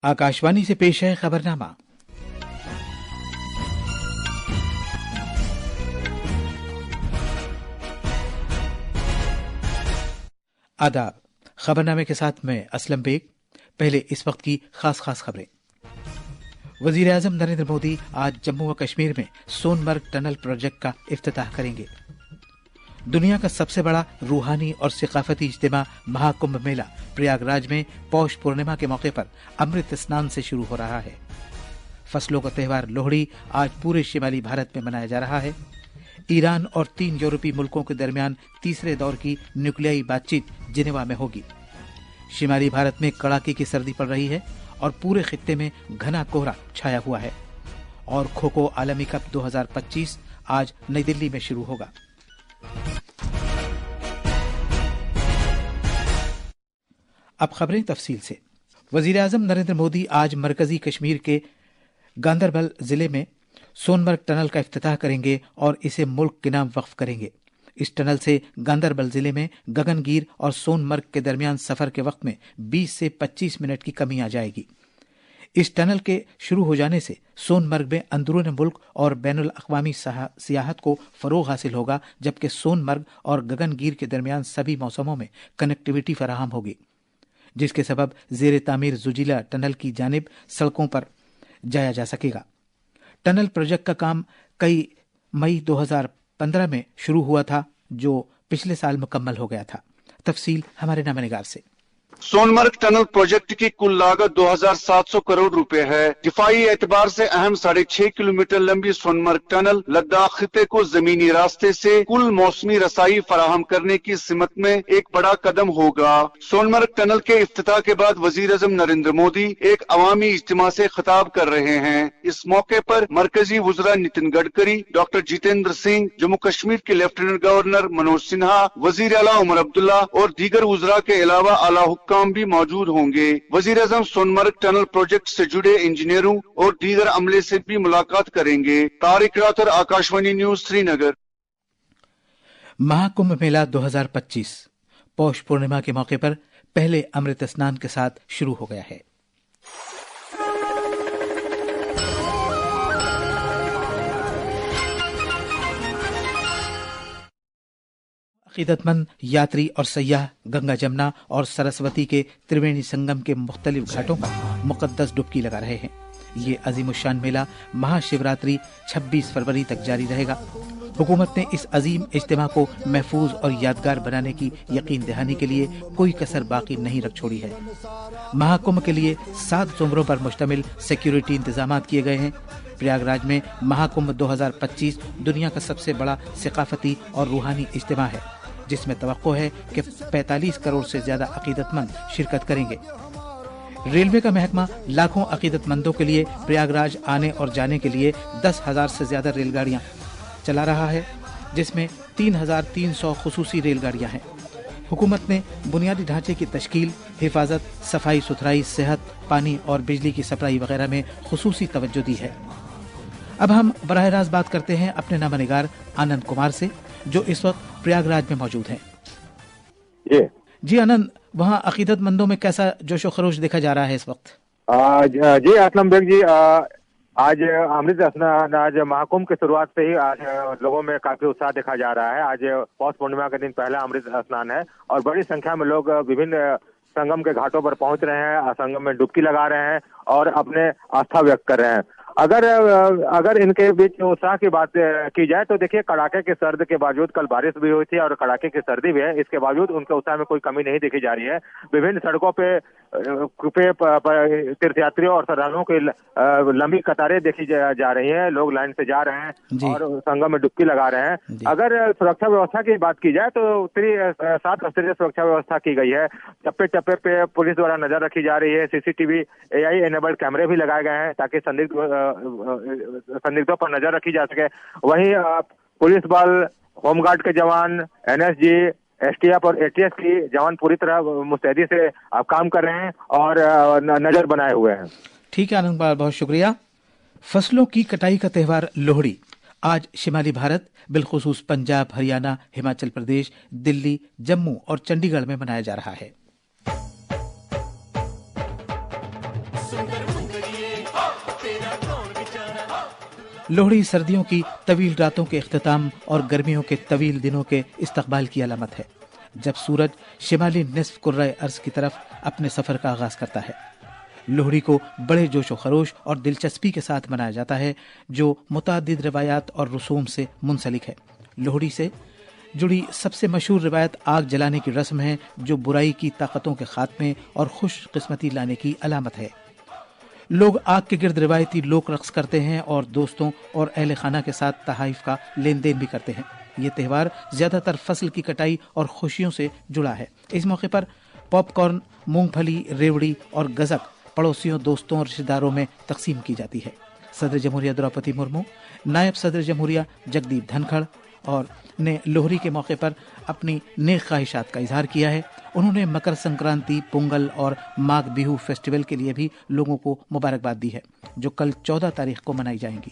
आकाशवाणी से पेश है खबरनामा। आदाब। खबरनामे के साथ मैं असलम बेग। पहले इस वक्त की खास खबरें। वजीर आजम नरेंद्र मोदी आज जम्मू व कश्मीर में सोनमर्ग टनल प्रोजेक्ट का इफ्तिताह करेंगे। दुनिया का सबसे बड़ा रूहानी और सकाफती इज्तिमा महाकुंभ मेला प्रयागराज में पौष पूर्णिमा के मौके पर अमृत स्नान से शुरू हो रहा है। फसलों का त्योहार लोहड़ी आज पूरे शिमाली भारत में मनाया जा रहा है। ईरान और 3 यूरोपीय मुल्कों के दरमियान तीसरे दौर की न्यूक्लियाई बातचीत जिनेवा में होगी। शिमाली भारत में कड़ाके की सर्दी पड़ रही है और पूरे खित्ते में घना कोहरा छाया हुआ है। और खो खो आलमी कप 2025 आज नई दिल्ली में शुरू होगा। अब खबरें तफसील से। वजीर आजम नरेंद्र मोदी आज मरकजी कश्मीर के गांदरबल जिले में सोनमर्ग टनल का इफ्तिताह करेंगे और इसे मुल्क के नाम वक्फ करेंगे। इस टनल से गांदरबल जिले में गगनगीर और सोनमर्ग के दरमियान सफर के वक्त में 20 से 25 मिनट की कमी आ जाएगी। इस टनल के शुरू हो जाने से सोनमर्ग में अंदरून मुल्क और बैनुल अक़वामी सियाहत को फरोग हासिल होगा, जबकि सोनमर्ग और गगनगीर के दरमियान सभी मौसमों में कनेक्टिविटी फराहम होगी, जिसके सबब ज़ेर तामीर जुजीला टनल की जानिब सड़कों पर जाया जा सकेगा। टनल प्रोजेक्ट का काम कई मई 2015 में शुरू हुआ था, जो पिछले साल मुकम्मल हो गया था। तफसील हमारे नामनिगार से। सोनमर्ग टनल प्रोजेक्ट की कुल लागत 2700 करोड़ रुपए है। दिफाई एतबार से अहम 6.5 किलोमीटर लंबी सोनमर्ग टनल लद्दाख खिते को जमीनी रास्ते से कुल मौसमी रसाई फराहम करने की सिमत में एक बड़ा कदम होगा। सोनमर्ग टनल के इफ्तिताह के बाद वजीर आजम नरेंद्र मोदी एक अवामी इज्तिमा से खिताब कर रहे हैं। इस मौके पर मरकजी वज़रा नितिन गडकरी, डॉक्टर जितेंद्र सिंह, जम्मू कश्मीर के लेफ्टिनेंट गवर्नर मनोज सिन्हा, वजीर आला उमर अब्दुल्ला और दीगर वज़रा के अलावा आला काम भी मौजूद होंगे। वजीर आजम सोनमर्ग टनल प्रोजेक्ट से जुड़े इंजीनियरों और दीगर अमले से भी मुलाकात करेंगे। तारिक रातर, आकाशवाणी न्यूज, श्रीनगर। महाकुंभ मेला 2025 पौष पूर्णिमा के मौके पर पहले अमृत स्नान के साथ शुरू हो गया है। अकीदतमंद यात्री और सयाह गंगा, जमुना और सरस्वती के त्रिवेणी संगम के मुख्तलिफ घाटों पर मुकद्दस डुबकी लगा रहे हैं। ये अजीमुशान मेला महाशिवरात्रि 26 फरवरी तक जारी रहेगा। हुकूमत ने इस अजीम इज्तिमा को महफूज और यादगार बनाने की यकीन दहानी के लिए कोई कसर बाकी नहीं रख छोड़ी है। महाकुंभ के लिए 7 जुमरों पर मुश्तमिल सिक्योरिटी इंतजाम किए गए हैं। प्रयागराज में महाकुंभ 2025 दुनिया का सबसे बड़ा सकाफती और रूहानी इज्तिमा है, जिसमें तवक्को है कि 45 करोड़ से ज्यादा अकीदतमंद शिरकत करेंगे। रेलवे का महकमा लाखों अकीदतमंदों के लिए प्रयागराज आने और जाने के लिए 10,000 से ज्यादा रेलगाड़ियां चला रहा है, जिसमें 3,300 खुसूसी रेलगाड़ियां हैं। हुकूमत ने बुनियादी ढांचे की तश्कील, हिफाजत, सफाई सुथराई, सेहत, पानी और बिजली की सप्लाई वगैरह में खुसूसी तवज्जो दी है। अब हम बराह रास्त बात करते हैं अपने नामनिगार आनंद कुमार से, जो इस वक्त प्रयागराज में मौजूद हैं। जी आनंद, वहाँ अकीदतमंदों में कैसा जोशो खरोश देखा जा रहा है इस वक्त? जी असलम बेग जी, आज अमृत स्नान, आज महाकुंभ की शुरुआत से ही आज लोगों में काफी उत्साह देखा जा रहा है। आज पौष पूर्णिमा के दिन पहला अमृत स्नान है और बड़ी संख्या में लोग विभिन्न संगम के घाटों पर पहुंच रहे हैं, संगम में डुबकी लगा रहे हैं और अपने आस्था व्यक्त कर रहे हैं। अगर इनके बीच उत्साह की बात की जाए तो देखिए, कड़ाके की सर्द के बावजूद कल बारिश भी हुई थी और कड़ाके की सर्दी भी है, इसके बावजूद उनके उत्साह में कोई कमी नहीं देखी जा रही है। विभिन्न सड़कों पे तीर्थयात्रियों और श्रद्धालुओं की लंबी कतारें देखी जा रही हैं। लोग लाइन से जा रहे हैं और संगम में डुबकी लगा रहे हैं। अगर सुरक्षा व्यवस्था की बात की जाए तो 7 स्तरीय सुरक्षा व्यवस्था की गई है। चप्पे चप्पे पे पुलिस द्वारा नजर रखी जा रही है। सीसीटीवी AI एनेबल्ड कैमरे भी लगाए गए हैं ताकि संदिग्धों पर नजर रखी जा सके। वहीं पुलिस बल, होमगार्ड के जवान, NSG, STF और ATF की जवान पूरी तरह मुस्तैदी से काम कर रहे हैं और नजर बनाए हुए हैं। ठीक है आनंद, बहुत शुक्रिया। फसलों की कटाई का त्यौहार लोहड़ी आज शिमाली भारत, बिलखुसूस पंजाब, हरियाणा, हिमाचल प्रदेश, दिल्ली, जम्मू और चंडीगढ़ में मनाया जा रहा है। लोहड़ी सर्दियों की तवील रातों के इख्तिताम और गर्मियों के तवील दिनों के इस्तकबाल की अलामत है, जब सूरज शिमाली निस्फ कुर्रा अर्ज की तरफ अपने सफर का आगाज करता है। लोहड़ी को बड़े जोश व खरोश और दिलचस्पी के साथ मनाया जाता है, जो मुतादिद रिवायात और रसूम से मुंसलिक है। लोहड़ी से जुड़ी सबसे मशहूर रिवायत आग जलाने की रस्म है, जो बुराई की ताकतों के खात्मे और खुश किस्मती लाने की अलामत है। लोग आग के गिर्द रिवायती लोक रक्स करते हैं और दोस्तों और अहले खाना के साथ तहाइफ का लेन देन भी करते हैं। ये त्यौहार ज्यादातर फसल की कटाई और खुशियों से जुड़ा है। इस मौके पर पॉपकॉर्न, मूंगफली, रेवड़ी और गजक पड़ोसियों, दोस्तों और रिश्तेदारों में तकसीम की जाती है। सदर जमहूरिया द्रौपदी मुर्मू, नायब सदर जमहूरिया जगदीप धनखड़ और ने लोहड़ी के मौके पर अपनी नेक ख्वाहिशात का इजहार किया है। उन्होंने मकर संक्रांति, पोंगल और माघ बिहू फेस्टिवल के लिए भी लोगों को मुबारकबाद दी है, जो कल 14 तारीख को मनाई जाएंगी।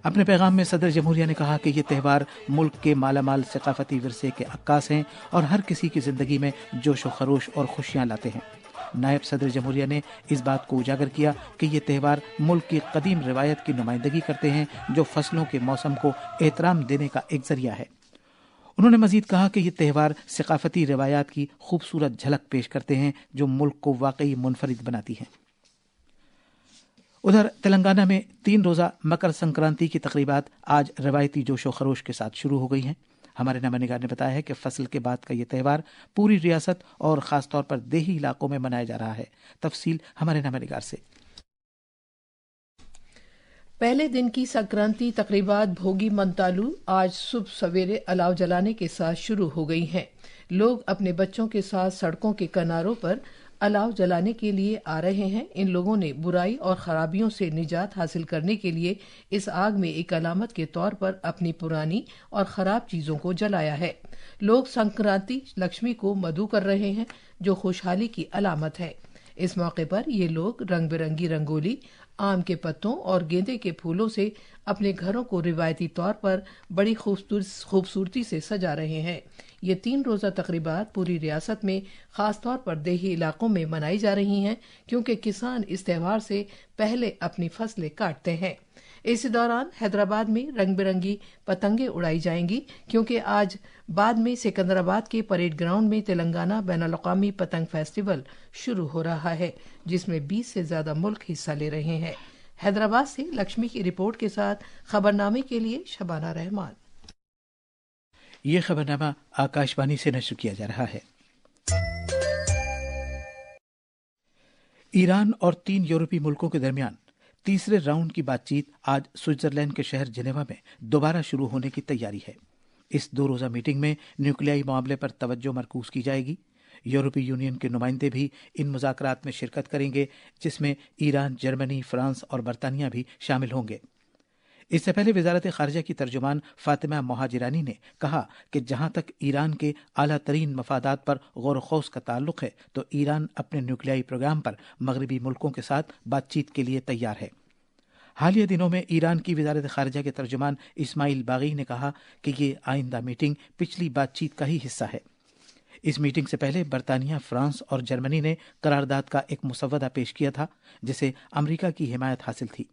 अपने पैगाम में सदर जमहूरिया ने कहा कि ये त्यौहार मुल्क के मालामाल सकाफती विरसे के अक्कास हैं और हर किसी की जिंदगी में जोश व खरोश और खुशियां लाते हैं। नायब सदर जमहूरिया ने इस बात को उजागर किया कि ये त्यौहार मुल्क की कदीम रिवायत की नुमाइंदगी करते हैं, जो फसलों के मौसम को एहतराम देने का एक जरिया है। उन्होंने मजीद कहा कि ये त्यौहार सकाफती रिवायात की खूबसूरत झलक पेश करते हैं, जो मुल्क को वाकई मुनफरिद बनाती हैं। उधर तेलंगाना में 3 रोजा मकर संक्रांति की तकरीबात आज रवायती जोशो खरोश के साथ शुरू हो गई हैं। हमारे नमानिगार ने बताया है कि फसल के बाद का ये त्यौहार पूरी रियासत और खास तौर पर देही इलाकों में मनाया जा रहा है। तफसील हमारे नमानिगार से। पहले दिन की संक्रांति तकरीबात भोगी मंतालू आज सुबह सवेरे अलाव जलाने के साथ शुरू हो गई हैं। लोग अपने बच्चों के साथ सड़कों के किनारों पर अलाव जलाने के लिए आ रहे हैं। इन लोगों ने बुराई और खराबियों से निजात हासिल करने के लिए इस आग में एक अलामत के तौर पर अपनी पुरानी और खराब चीजों को जलाया है। लोग संक्रांति लक्ष्मी को मधु कर रहे हैं, जो खुशहाली की अलामत है। इस मौके पर ये लोग रंग बिरंगी रंगोली, आम के पत्तों और गेंदे के फूलों से अपने घरों को रिवायती तौर पर बड़ी खूबसूरती से सजा रहे हैं। ये 3 रोजा तकरीबात पूरी रियासत में खास तौर पर देही इलाकों में मनाई जा रही हैं, क्योंकि किसान इस त्यौहार से पहले अपनी फसलें काटते हैं। इस दौरान हैदराबाद में रंग बिरंगी पतंगे उड़ाई जाएंगी, क्योंकि आज बाद में सिकंदराबाद के परेड ग्राउंड में तेलंगाना बैनुल-अक़वामी पतंग फेस्टिवल शुरू हो रहा है, जिसमें 20 से ज्यादा मुल्क हिस्सा ले रहे हैं। हैदराबाद से लक्ष्मी की रिपोर्ट के साथ खबरनामे के लिए शबाना रहमान। ये खबरनामा आकाशवाणी से नश्र किया जा रहा है। ईरान और 3 यूरोपीय मुल्कों के दरमियान तीसरे राउंड की बातचीत आज स्विट्जरलैंड के शहर जिनेवा में दोबारा शुरू होने की तैयारी है। इस 2 रोजा मीटिंग में न्यूक्लियाई मामले पर तवज्जो मरकूज की जाएगी। यूरोपीय यूनियन के नुमाइंदे भी इन मुज़ाकरात में शिरकत करेंगे, जिसमें ईरान, जर्मनी, फ्रांस और बरतानिया भी शामिल होंगे। इससे पहले वजारत खारजा की तर्जुमान फातिमा मोहाजिरानी ने कहा कि जहां तक ईरान के आला तरीन मफादात पर गौर खौस का ताल्लुक है, तो ईरान अपने न्यूक्लियाई प्रोग्राम पर मगरबी मुल्कों के साथ बातचीत के लिए तैयार है। हालिया दिनों में ईरान की वजारत खारजा के तर्जुमान इस्माइल बागी ने कहा कि ये आइंदा मीटिंग पिछली बातचीत का ही हिस्सा है। इस मीटिंग से पहले बरतानिया, फ्रांस और जर्मनी ने करारदाद का एक मुसव्वदा पेश किया था, जिसे अमेरिका की हिमायत हासिल थी।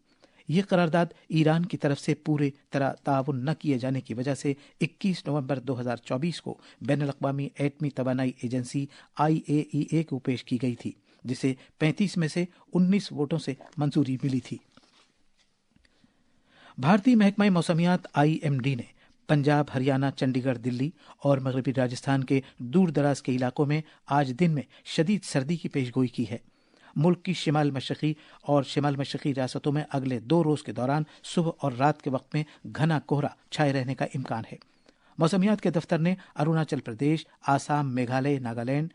ये करारदाद ईरान की तरफ से पूरी तरह ताउन न किए जाने की वजह से 21 नवंबर 2024 को बैनुल-अक़वामी एटमी तवानाई एजेंसी IAEA को पेश की गई थी, जिसे 35 में से 19 वोटों से मंजूरी मिली थी। भारतीय महकमा मौसमियात IMD ने पंजाब, हरियाणा, चंडीगढ़, दिल्ली और मगरबी राजस्थान के दूर दराज के इलाकों में आज दिन में शदीद सर्दी की पेशगोई की है। मुल्क की शिमाल मशरकी और शिमाल मशरकी रियासतों में अगले 2 रोज के दौरान सुबह और रात के वक्त में घना कोहरा छाए रहने का इम्कान है। मौसमियात के दफ्तर ने अरुणाचल प्रदेश, आसाम, मेघालय, नागालैंड,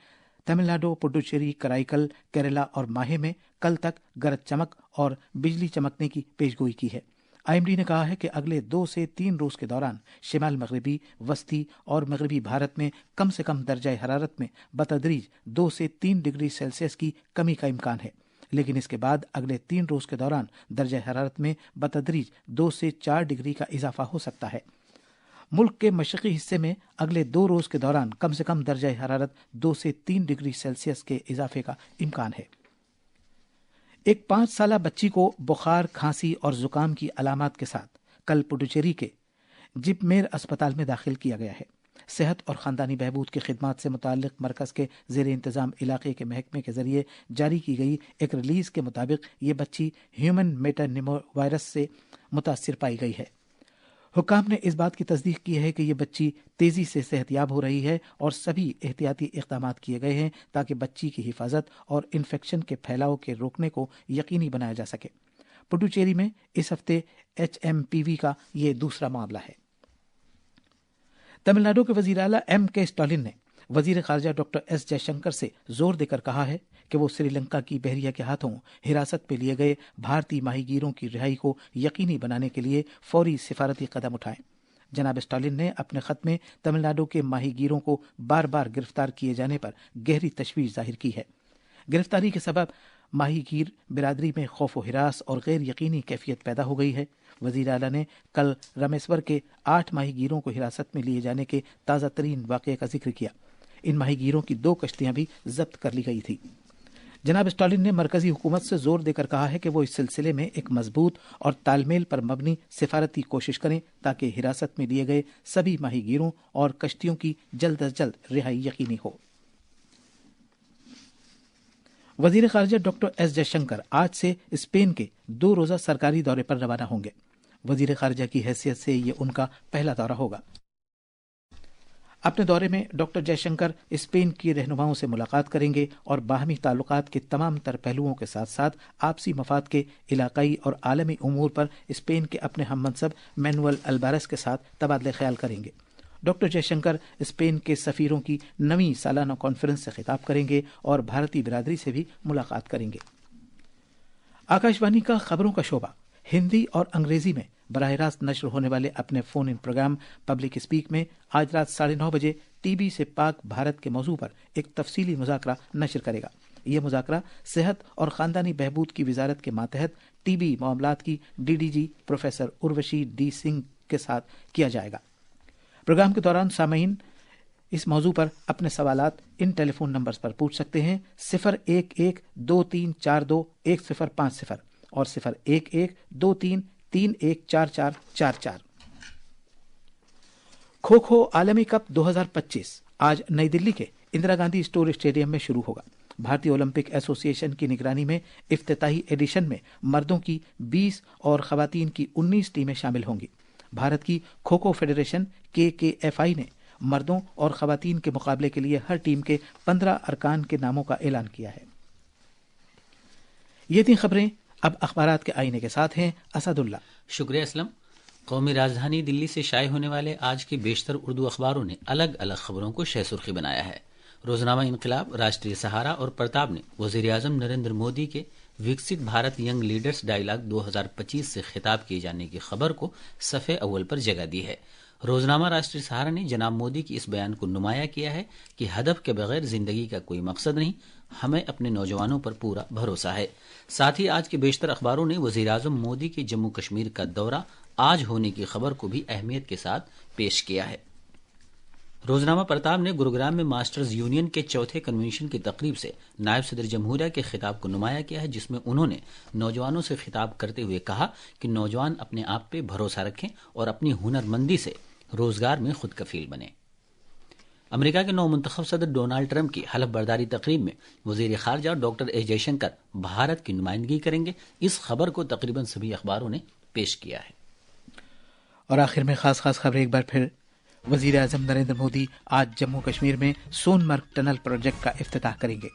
तमिलनाडु, पुडुचेरी, कराईकल, केरला और माहे में कल तक गरज चमक और बिजली चमकने की पेशगोई की है। IMD ने कहा है कि अगले 2 से 3 रोज के दौरान शिमाल मगरबी, वस्ती और मगरबी भारत में कम से कम दर्जा हरारत में बतदरीज 2 से 3 डिग्री सेल्सियस की कमी का इम्कान है, लेकिन इसके बाद अगले 3 रोज के दौरान दर्जा हरारत में बतदरीज 2 से 4 डिग्री का इजाफा हो सकता है। मुल्क के मशरकी हिस्से में अगले 2 रोज के दौरान कम से कम दर्जा हरारत 2 से 3 डिग्री सेल्सियस के इजाफे का इम्कान है। ایک 5 سالہ بچی کو بخار، کھانسی اور زکام کی علامات کے ساتھ کل پڈوچیری کے جپ میر اسپتال میں داخل کیا گیا ہے۔ صحت اور خاندانی بہبود کی خدمات سے متعلق مرکز کے زیر انتظام علاقے کے محکمے کے ذریعے جاری کی گئی ایک ریلیز کے مطابق یہ بچی ہیومن میٹانیمو وائرس سے متاثر پائی گئی ہے۔ حکام نے اس بات کی تصدیق کی ہے کہ یہ بچی تیزی سے صحت یاب ہو رہی ہے اور سبھی احتیاطی اقدامات کیے گئے ہیں تاکہ بچی کی حفاظت اور انفیکشن کے پھیلاؤ کے روکنے کو یقینی بنایا جا سکے۔ پڈوچیری میں اس ہفتے HMPV کا یہ دوسرا معاملہ ہے۔ تمل ناڈو کے وزیر اعلیٰ M.K. اسٹالن نے وزیر خارجہ ڈاکٹر ایس جے شنکر سے زور دے کر کہا ہے کہ وہ سری لنکا کی بحریہ کے ہاتھوں حراست میں لیے گئے بھارتی ماہی گیروں کی رہائی کو یقینی بنانے کے لیے فوری سفارتی قدم اٹھائیں۔ جناب اسٹالن نے اپنے خط میں تمل ناڈو کے ماہی گیروں کو بار بار گرفتار کیے جانے پر گہری تشویش ظاہر کی ہے۔ گرفتاری کے سبب ماہی گیر برادری میں خوف و ہراس اور غیر یقینی کیفیت پیدا ہو گئی ہے۔ وزیر اعلیٰ نے کل رامیسور کے 8 ماہی گیروں کو حراست میں لیے جانے کے تازہ ترین واقعے کا ذکر کیا۔ ان ماہی گیروں کی 2 کشتیاں بھی ضبط کر لی گئی تھی۔ جناب اسٹالن نے مرکزی حکومت سے زور دے کر کہا ہے کہ وہ اس سلسلے میں ایک مضبوط اور تال میل پر مبنی سفارتی کوشش کریں تاکہ حراست میں لیے گئے سبھی ماہی گیروں اور کشتیوں کی جلد از جلد رہائی یقینی ہو۔ وزیر خارجہ ڈاکٹر ایس جے شنکر آج سے اسپین کے 2 روزہ سرکاری دورے پر روانہ ہوں گے۔ وزیر خارجہ کی حیثیت سے یہ ان کا پہلا دورہ ہوگا۔ اپنے دورے میں ڈاکٹر جے شنکر اسپین کی رہنماؤں سے ملاقات کریں گے اور باہمی تعلقات کے تمام تر پہلوؤں کے ساتھ ساتھ آپسی مفاد کے علاقائی اور عالمی امور پر اسپین کے اپنے ہم منصب مینوئل البارس کے ساتھ تبادلہ خیال کریں گے۔ ڈاکٹر جے شنکر اسپین کے سفیروں کی 9ویں سالانہ کانفرنس سے خطاب کریں گے اور بھارتی برادری سے بھی ملاقات کریں گے۔ آکاشوانی کا خبروں کا شعبہ ہندی اور انگریزی میں براہ راست نشر ہونے والے اپنے فون ان پروگرام پبلک اسپیک میں آج رات 9:30 بجے ٹی بی سے پاک بھارت کے موضوع پر ایک تفصیلی مذاکرہ نشر کرے گا۔ یہ مذاکرہ صحت اور خاندانی بہبود کی وزارت کے ماتحت ٹی بی معاملات کی DDG professor Urvashi D Singh کے ساتھ کیا جائے گا۔ پروگرام کے دوران سامعین اس موضوع پر اپنے سوالات ان ٹیلی فون نمبرز پر پوچھ سکتے ہیں 0112342150 اور 011233114444۔ کھوکھو عالمی کپ 2025 آج نئی دلی کے اندرا گاندھی اسٹور اسٹیڈیم میں شروع ہوگا۔ بھارتی اولمپک ایسوسی ایشن کی نگرانی میں افتتاحی ایڈیشن میں مردوں کی 20 اور خواتین کی 19 ٹیمیں شامل ہوں گی۔ بھارت کی کھوکھو فیڈریشن KKFI نے مردوں اور خواتین کے مقابلے کے لیے ہر ٹیم کے 15 ارکان کے ناموں کا اعلان کیا ہے۔ یہ تھیں خبریں۔ اب اخبارات کے آئینے کے ساتھ ہیں اسد اللہ۔ شکریہ اسلم۔ قومی راجدھانی دلی سے شائع ہونے والے آج کے بیشتر اردو اخباروں نے الگ الگ خبروں کو شہ سرخی بنایا ہے۔ روزنامہ انقلاب، راشٹریہ سہارا اور پرتاب نے وزیر اعظم نریندر مودی کے وکست بھارت ینگ لیڈرز ڈائیلاگ 2025 سے خطاب کیے جانے کی خبر کو صفحے اول پر جگہ دی ہے۔ روزنامہ راشٹریہ سہارا نے جناب مودی کی اس بیان کو نمایاں کیا ہے کہ ہدف کے بغیر زندگی کا کوئی مقصد نہیں، ہمیں اپنے نوجوانوں پر پورا بھروسہ ہے۔ ساتھ ہی آج کے بیشتر اخباروں نے وزیر اعظم مودی کے جموں کشمیر کا دورہ آج ہونے کی خبر کو بھی اہمیت کے ساتھ پیش کیا ہے۔ روزنامہ پرتاب نے گروگرام میں ماسٹرز یونین کے 4تھے کنونشن کی تقریب سے نائب صدر جمہوریہ کے خطاب کو نمایاں کیا ہے، جس میں انہوں نے نوجوانوں سے خطاب کرتے ہوئے کہا کہ نوجوان اپنے آپ پہ بھروسہ رکھیں اور اپنی ہنرمندی سے روزگار میں خود کفیل بنیں۔ امریکہ کے نو منتخب صدر ڈونالڈ ٹرمپ کی حلف برداری تقریب میں وزیر خارجہ doctor S J Shankar Bharat کی نمائندگی کریں گے۔ اس خبر کو تقریباً سبھی اخباروں نے پیش کیا ہے۔ اور آخر میں خاص خبر ایک بار پھر، وزیر اعظم نریندر مودی آج جموں کشمیر میں سون مرگ ٹنل پروجیکٹ کا افتتاح کریں گے۔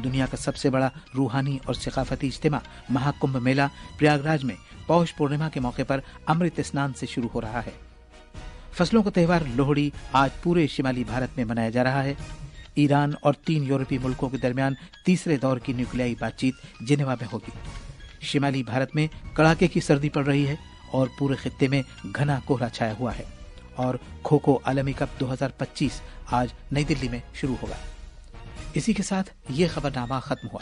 دنیا کا سب سے بڑا روحانی اور ثقافتی اجتماع مہاکمبھ میلہ پریاگراج میں پوش پورنیما کے موقع پر امرت اسنان سے شروع ہو رہا ہے۔ فصلوں کا تہوار لوہڑی آج پورے شمالی بھارت میں منایا جا رہا ہے۔ ایران اور 3 یورپی ملکوں کے درمیان تیسرے دور کی نیوکلیائی بات چیت جنیوا میں ہوگی۔ شمالی بھارت میں کڑاکے کی سردی پڑ رہی ہے اور پورے خطے میں گھنا کوہرا چھایا ہوا ہے۔ اور کھوکھو عالمی کپ 2025 آج نئی دلی میں شروع ہوگا۔ اسی کے ساتھ یہ خبرنامہ ختم ہوا۔